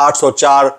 804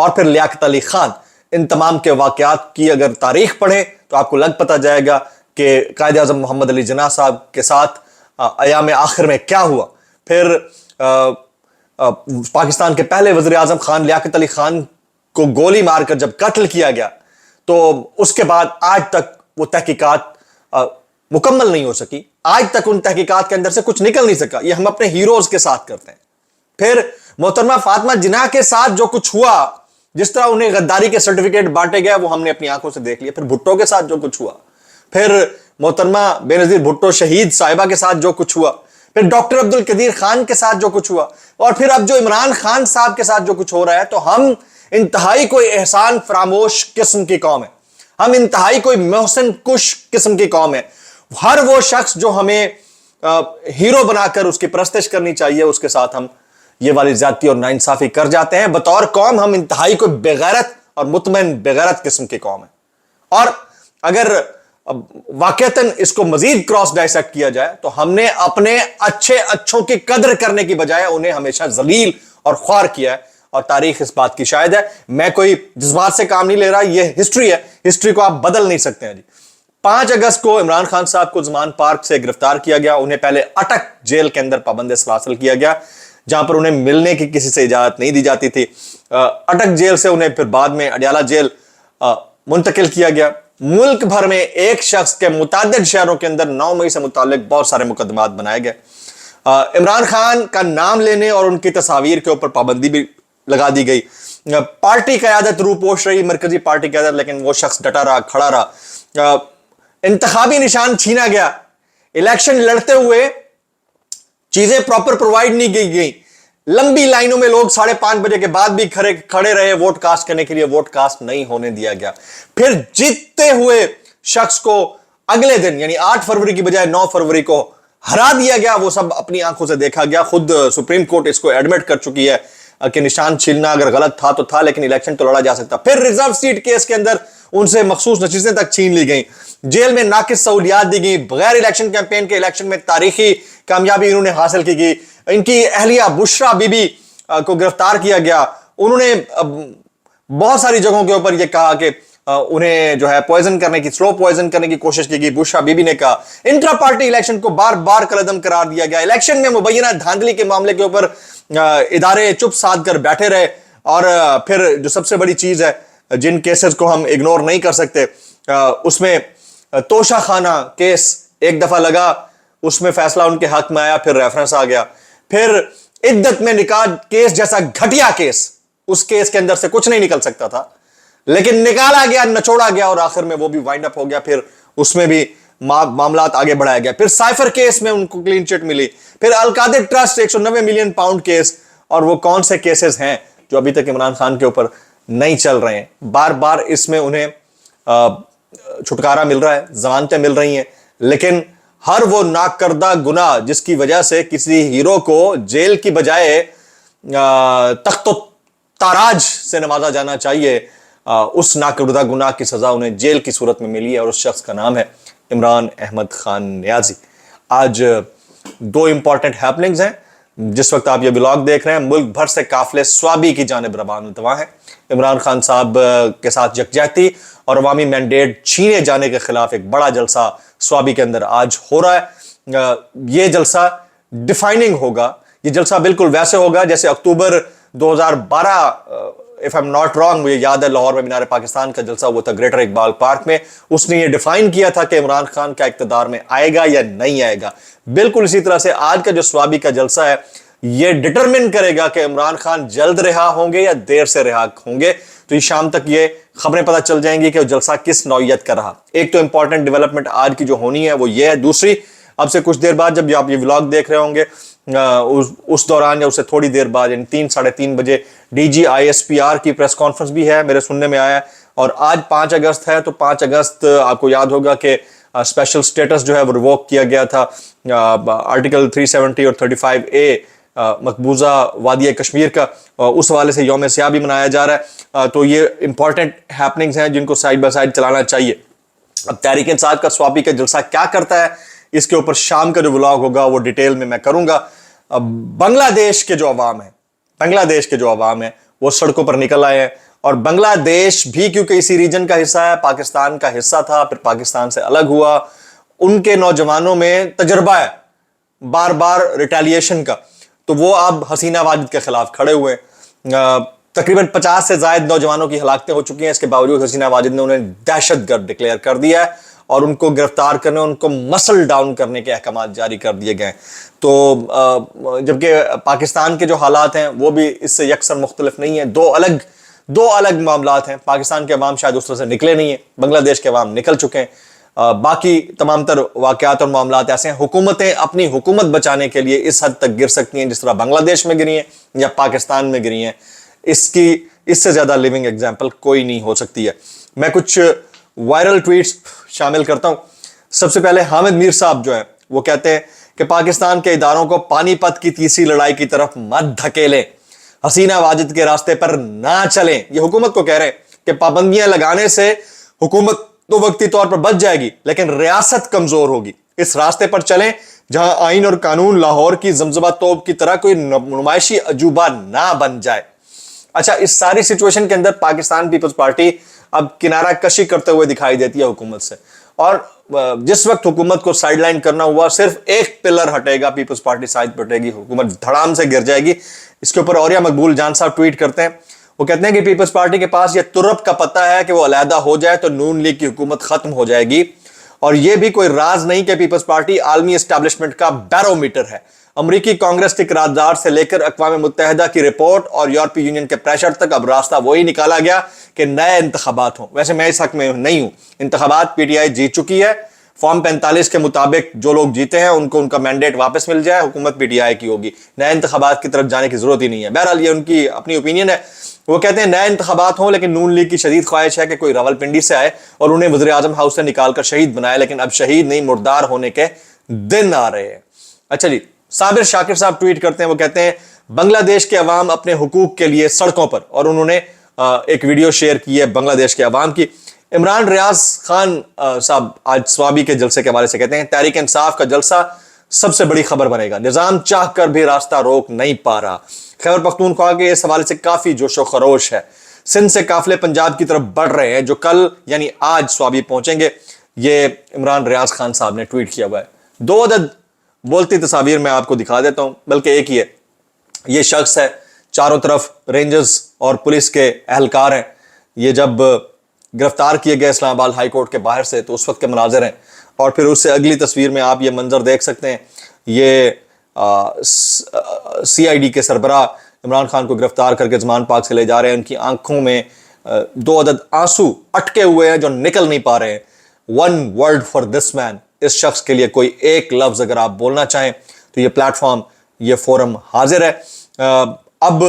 اور پھر لیاقت علی خان. ان تمام کے واقعات کی اگر تاریخ پڑھیں تو آپ کو لگ پتہ جائے گا کہ قائد اعظم محمد علی جناح صاحب کے ساتھ ایام آخر میں کیا ہوا. پھر پاکستان کے پہلے وزیر اعظم خان لیاقت علی خان کو گولی مار کر جب قتل کیا گیا تو اس کے بعد آج تک وہ تحقیقات مکمل نہیں ہو سکی. آج تک ان تحقیقات کے اندر سے کچھ نکل نہیں سکا. یہ ہم اپنے ہیروز کے ساتھ کرتے ہیں. پھر محترمہ فاطمہ جناح کے ساتھ جو کچھ ہوا, جس طرح انہیں غداری کے سرٹیفکیٹ بانٹے گئے وہ ہم نے اپنی آنکھوں سے دیکھ لیا. پھر بھٹو کے ساتھ جو کچھ ہوا, پھر محترمہ بے نظیر بھٹو شہید صاحبہ کے ساتھ جو کچھ ہوا, پھر ڈاکٹر عبد القدیر خان کے ساتھ جو کچھ ہوا, اور پھر اب جو عمران خان صاحب کے ساتھ جو کچھ ہو رہا ہے, تو ہم انتہائی کوئی احسان فراموش قسم کی قوم ہے. ہم انتہائی کوئی محسن کش قسم کی قوم ہے. ہر وہ شخص جو ہمیں ہیرو بنا کر اس کی پرستش کرنی چاہیے, اس کے ساتھ ہم یہ والی زیادتی اور ناانصافی کر جاتے ہیں. بطور قوم ہم انتہائی کوئی بغیرت اور مطمئن بغیرت قسم کی قوم ہے. اور اگر واقعتاً اس کو مزید کراس ڈائسیکٹ کیا جائے تو ہم نے اپنے اچھوں کی قدر کرنے کی بجائے انہیں ہمیشہ ذلیل اور خوار کیا ہے, اور تاریخ اس بات کی شاہد ہے. میں کوئی جذبات سے کام نہیں لے رہا, یہ ہسٹری ہے. ہسٹری کو آپ بدل نہیں سکتے ہیں جی. 5 اگست کو عمران خان صاحب کو زمان پارک سے گرفتار کیا گیا. انہیں پہلے اٹک جیل کے اندر پابند سلاسل کیا گیا, جہاں پر انہیں ملنے کی کسی سے اجازت نہیں دی جاتی تھی. اٹک جیل سے انہیں پھر بعد میں اڈیالہ جیل منتقل کیا گیا. ملک بھر میں ایک شخص کے متعدد شہروں کے اندر 9 مئی سے متعلق بہت سارے مقدمات بنائے گئے. عمران خان کا نام لینے اور ان کی تصاویر کے اوپر پابندی بھی لگا دی گئی. پارٹی قیادت روپوش رہی, مرکزی پارٹی قیادت, لیکن وہ شخص ڈٹا رہا, کھڑا رہا. انتخابی نشان چھینا گیا. الیکشن لڑتے ہوئے چیزیں پراپر پرووائڈ نہیں کی گئی. لمبی لائنوں میں لوگ 5:30 بجے کے بعد بھی کھڑے رہے ووٹ کاسٹ کرنے کے لیے. ووٹ کاسٹ نہیں ہونے دیا گیا. پھر جیتتے ہوئے شخص کو اگلے دن یعنی 8 فروری کی بجائے 9 فروری کو ہرا دیا گیا. وہ سب اپنی آنکھوں سے دیکھا گیا. خود سپریم کورٹ اس کو ایڈمٹ کر چکی ہے کہ نشان چھیلنا اگر غلط تھا تو تھا, لیکن الیکشن تو لڑا جا سکتا. پھر ریزرو سیٹ کیس کے اندر ان سے مخصوص نشستیں تک چھین لی گئیں. جیل میں ناقص سہولیات دی گئی. بغیر الیکشن کیمپین کے الیکشن میں تاریخی کامیابی انہوں نے حاصل کی گئی. ان کی اہلیہ بشرا بی بی کو گرفتار کیا گیا. انہوں نے بہت ساری جگہوں کے اوپر یہ کہا کہ انہیں جو ہے پوائزن کرنے کی, سلو پوائزن کرنے کی کوشش کی گئی. بشرا بی بی نے کہا. انٹرا پارٹی الیکشن کو بار بار کالعدم قرار دیا گیا. الیکشن میں مبینہ دھاندلی کے معاملے کے اوپر ادارے چپ سادھ کر بیٹھے رہے. اور پھر جو سب سے بڑی چیز ہے, جن کیسز کو ہم اگنور نہیں کر سکتے, اس میں توشہ خانہ کیس ایک دفعہ لگا, اس میں فیصلہ ان کے حق میں آیا, پھر ریفرنس آ گیا. پھر عدت میں نکاح کیس جیسا گھٹیا کیس, اس کیس کے اندر سے کچھ نہیں نکل سکتا تھا, لیکن نکالا گیا, نچوڑا گیا, اور آخر میں وہ بھی وائنڈ اپ ہو گیا. پھر اس میں بھی معاملات آگے بڑھایا گیا. پھر سائفر کیس میں ان کو کلین چٹ ملی. پھر القادر ٹرسٹ 190 ملین پاؤنڈ کیس, اور وہ کون سے کیسز ہیں جو ابھی تک عمران خان کے اوپر نہیں چل رہے ہیں. بار بار اس میں انہیں چھٹکارا مل رہا ہے, ضمانتیں مل رہی ہیں, لیکن ہر وہ ناکردہ گناہ جس کی وجہ سے کسی ہیرو کو جیل کی بجائے تخت و تاراج سے نوازا جانا چاہیے, اس ناکردہ گناہ کی سزا انہیں جیل کی صورت میں ملی ہے, اور اس شخص کا نام ہے عمران احمد خان نیازی. آج 2 امپورٹنٹ ہیپننگز ہیں. جس وقت آپ یہ ولاگ دیکھ رہے ہیں, ملک بھر سے قافلے سوابی کی جانب روان ہیں. عمران خان صاحب کے ساتھ یکجہتی اور عوامی مینڈیٹ چھینے جانے کے خلاف ایک بڑا جلسہ سوابی کے اندر آج ہو رہا ہے. یہ جلسہ ڈیفائننگ ہوگا. یہ جلسہ بالکل ویسے ہوگا جیسے اکتوبر 2012 if I'm not wrong, مجھے یاد ہے لاہور میں مینار پاکستان کا جلسہ ہوا تھا گریٹر اقبال پارک میں. اس نے یہ ڈیفائن کیا تھا کہ عمران خان کا اقتدار میں آئے گا یا نہیں آئے گا. بالکل اسی طرح سے آج کا جو سوابی کا جلسہ ہے یہ ڈٹرمن کرے گا کہ عمران خان جلد رہا ہوں گے یا دیر سے رہا ہوں گے. تو یہ شام تک یہ خبریں پتہ چل جائیں گی کہ وہ جلسہ کس نوعیت کا رہا. ایک تو امپورٹنٹ ڈیولپمنٹ آج کی جو ہونی ہے وہ یہ ہے. دوسری, اب سے کچھ دیر بعد جب آپ یہ ولاگ دیکھ رہے ہوں گے, اس دوران یا اس سے تھوڑی دیر بعد یعنی 3-3:30 بجے ڈی جی ISPR کی پریس کانفرنس بھی ہے, میرے سننے میں آیا ہے. اور آج 5 اگست ہے, تو 5 اگست آپ کو یاد ہوگا کہ اسپیشل سٹیٹس جو ہے وہ ریووک کیا گیا تھا. آرٹیکل 370 اور 35A مقبوضہ وادی کشمیر کا, اس حوالے سے یوم سیاہ بھی منایا جا رہا ہے. تو یہ امپورٹنٹ ہیپننگز ہیں جن کو سائڈ بائی سائڈ چلانا چاہیے. اب تحریک انصاف کا سوابی کا جلسہ کیا کرتا ہے, اس کے اوپر شام کا جو ولاگ ہوگا وہ ڈیٹیل میں کروں گا. بنگلہ دیش کے جو عوام ہیں وہ سڑکوں پر نکل آئے ہیں اور بنگلہ دیش بھی کیونکہ اسی ریجن کا حصہ ہے, پاکستان کا حصہ تھا, پھر پاکستان سے الگ ہوا, ان کے نوجوانوں میں تجربہ ہے بار بار ریٹیلیشن کا, تو وہ اب حسینہ واجد کے خلاف کھڑے ہوئے. تقریباً 50 سے زائد نوجوانوں کی ہلاکتیں ہو چکی ہیں, اس کے باوجود حسینہ واجد نے انہیں دہشت گرد ڈکلیئر کر دیا ہے اور ان کو گرفتار کرنے, ان کو مسل ڈاؤن کرنے کے احکامات جاری کر دیے گئے. تو جبکہ پاکستان کے جو حالات ہیں وہ بھی اس سے یکسر مختلف نہیں ہیں, دو الگ معاملات ہیں. پاکستان کے عوام شاید اس طرح سے نکلے نہیں ہیں, بنگلہ دیش کے عوام نکل چکے ہیں. باقی تمام تر واقعات اور معاملات ایسے ہیں. حکومتیں اپنی حکومت بچانے کے لیے اس حد تک گر سکتی ہیں جس طرح بنگلہ دیش میں گری ہیں یا پاکستان میں گری ہیں. اس سے زیادہ لیونگ ایگزامپل کوئی نہیں ہو سکتی ہے. میں کچھ وائرل ٹویٹس شامل کرتا ہوں. سب سے پہلے حامد میر صاحب جو ہیں وہ کہتے ہیں کہ پاکستان کے اداروں کو پانی پت کی تیسری لڑائی کی طرف مت دھکیلیں, حسینہ واجد کے راستے پر نہ چلیں. یہ حکومت کو کہہ رہے ہیں کہ پابندیاں لگانے سے حکومت تو وقتی طور پر بچ جائے گی لیکن ریاست کمزور ہوگی. اس راستے پر چلیں جہاں آئین اور قانون لاہور کی زمزمہ توپ کی طرح کوئی نمائشی عجوبہ نہ بن جائے. اچھا, اس ساری سچویشن کے اندر پاکستان پیپلز پارٹی اب کنارہ کشی کرتے ہوئے دکھائی دیتی ہے حکومت سے, اور جس وقت حکومت کو سائیڈ لائن کرنا ہوا صرف ایک پلر ہٹے گا, پیپلز پارٹی سائیڈ پٹے گی, حکومت دھڑام سے گر جائے گی. اس کے اوپر اوریا مقبول جان صاحب ٹویٹ کرتے ہیں, وہ کہتے ہیں کہ پیپلز پارٹی کے پاس یہ ترپ کا پتہ ہے کہ وہ علیحدہ ہو جائے تو نون لیگ کی حکومت ختم ہو جائے گی, اور یہ بھی کوئی راز نہیں کہ پیپلز پارٹی عالمی اسٹیبلشمنٹ کا بیرومیٹر ہے. امریکی کانگریس کی قرارداد سے لے کر اقوام متحدہ کی رپورٹ اور یورپی یونین کے پریشر تک اب راستہ وہی نکالا گیا کہ نئے انتخابات ہوں. ویسے میں اس حق میں نہیں ہوں, انتخابات پی ٹی آئی جیت چکی ہے, فارم 45 کے مطابق جو لوگ جیتے ہیں ان کو ان کا مینڈیٹ واپس مل جائے, حکومت پی ٹی آئی کی ہوگی, نئے انتخابات کی طرف جانے کی ضرورت ہی نہیں ہے. بہرحال یہ ان کی اپنی اوپینین ہے. وہ کہتے ہیں نئے انتخابات ہوں لیکن نون لیگ کی شدید خواہش ہے کہ کوئی راولپنڈی سے آئے اور انہیں وزیر اعظم ہاؤس سے نکال کر شہید بنائے, لیکن اب شہید نہیں مردار ہونے کے دن آ رہے ہیں. اچھا جی, صابر شاکر صاحب ٹویٹ کرتے ہیں, وہ کہتے ہیں بنگلہ دیش کے عوام اپنے حقوق کے لیے سڑکوں پر, اور انہوں نے ایک ویڈیو شیئر کی ہے بنگلہ دیش کے عوام کی. عمران ریاض خان صاحب آج سوابی کے جلسے کے حوالے سے کہتے ہیں تحریک انصاف کا جلسہ سب سے بڑی خبر بنے گا, نظام چاہ کر بھی راستہ روک نہیں پا رہا. خیبر پختونخوا کے اس حوالے سے کافی جوش و خروش ہے. سندھ سے قافلے پنجاب کی طرف بڑھ رہے ہیں جو کل یعنی آج سوابی پہنچیں گے. یہ عمران ریاض خان صاحب نے ٹویٹ کیا ہوا ہے. 2 عدد بولتی تصاویر میں آپ کو دکھا دیتا ہوں, بلکہ ایک ہی ہے. یہ شخص ہے, چاروں طرف رینجرز اور پولیس کے اہلکار ہیں. یہ جب گرفتار کیے گئے اسلام آباد ہائی کورٹ کے باہر سے تو اس وقت کے مناظر ہیں, اور پھر اس سے اگلی تصویر میں آپ یہ منظر دیکھ سکتے ہیں. یہ سی آئی ڈی کے سربراہ عمران خان کو گرفتار کر کے زمان پاک سے لے جا رہے ہیں. ان کی آنکھوں میں 2 عدد آنسو اٹکے ہوئے ہیں جو نکل نہیں پا رہے ہیں. ون ورڈ فار دس مین, اس شخص کے لیے کوئی ایک لفظ اگر آپ بولنا چاہیں تو یہ پلیٹ فارم, یہ فورم حاضر ہے. اب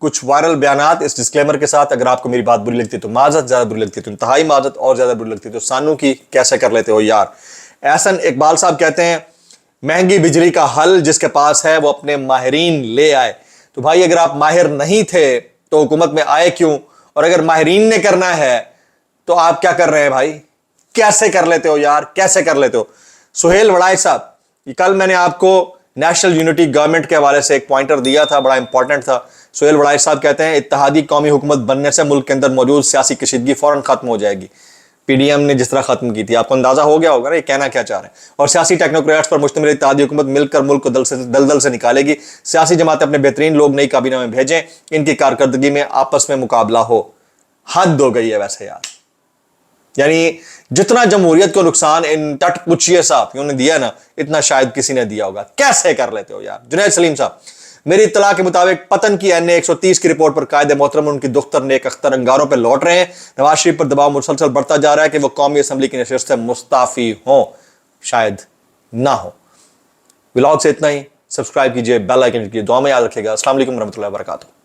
کچھ وائرل بیانات اس ڈسکلیمر کے ساتھ, اگر آپ کو میری بات بری لگتی تو معذرت, زیادہ بری لگتی تو انتہائی معذرت, اور زیادہ بری لگتی تو سانو کی کیسے کر لیتے ہو یار. احسن اقبال صاحب کہتے ہیں مہنگی بجلی کا حل جس کے پاس ہے وہ اپنے ماہرین لے آئے. تو بھائی اگر آپ ماہر نہیں تھے تو حکومت میں آئے کیوں, اور اگر ماہرین نے کرنا ہے تو آپ کیا کر رہے ہیں بھائی, کیسے کر لیتے ہو یار, کیسے کر لیتے ہو. سہیل وڑائے صاحب, کل میں نے آپ کو نیشنل یونٹی گورنمنٹ کے حوالے سے ایک پوائنٹر دیا تھا, بڑا امپورٹنٹ تھا. سہیل وڑائے صاحب کہتے ہیں اتحادی قومی حکومت بننے سے ملک کے اندر موجود سیاسی کشیدگی فوراً ختم ہو جائے گی. پی ڈی ایم نے جس طرح ختم کی تھی, آپ کو اندازہ ہو گیا ہوگا نا یہ کہنا کیا چاہ رہے ہیں. اور سیاسی ٹیکنوکریٹس پر مشتمل اتحادی حکومت مل کر ملک کو دلدل سے نکالے گی. سیاسی جماعتیں اپنے بہترین لوگ نئی کابینہ میں بھیجیں, ان کی کارکردگی میں آپس میں مقابلہ ہو. حد ہو گئی ہے ویسے یار, یعنی جتنا جمہوریت کو نقصان ان ٹٹ پچھیے صاحب نے دیا نا, اتنا شاید کسی نے دیا ہوگا. کیسے کر لیتے ہو یار. جنید سلیم صاحب, میری اطلاع کے مطابق پتن کی این اے 130 کی رپورٹ پر قائد محترم ان کی دختر نیک اختر انگاروں پہ لوٹ رہے ہیں. نواز شریف پر دباؤ مسلسل بڑھتا جا رہا ہے کہ وہ قومی اسمبلی کی نشست سے مستعفی ہوں, شاید نہ ہو. ولاگ سے اتنا ہی. سبسکرائب کیجئے, بیل آئیکن کیجئے, دعا میں یاد رکھیے گا. السلام علیکم ورحمۃ اللہ وبرکاتہ.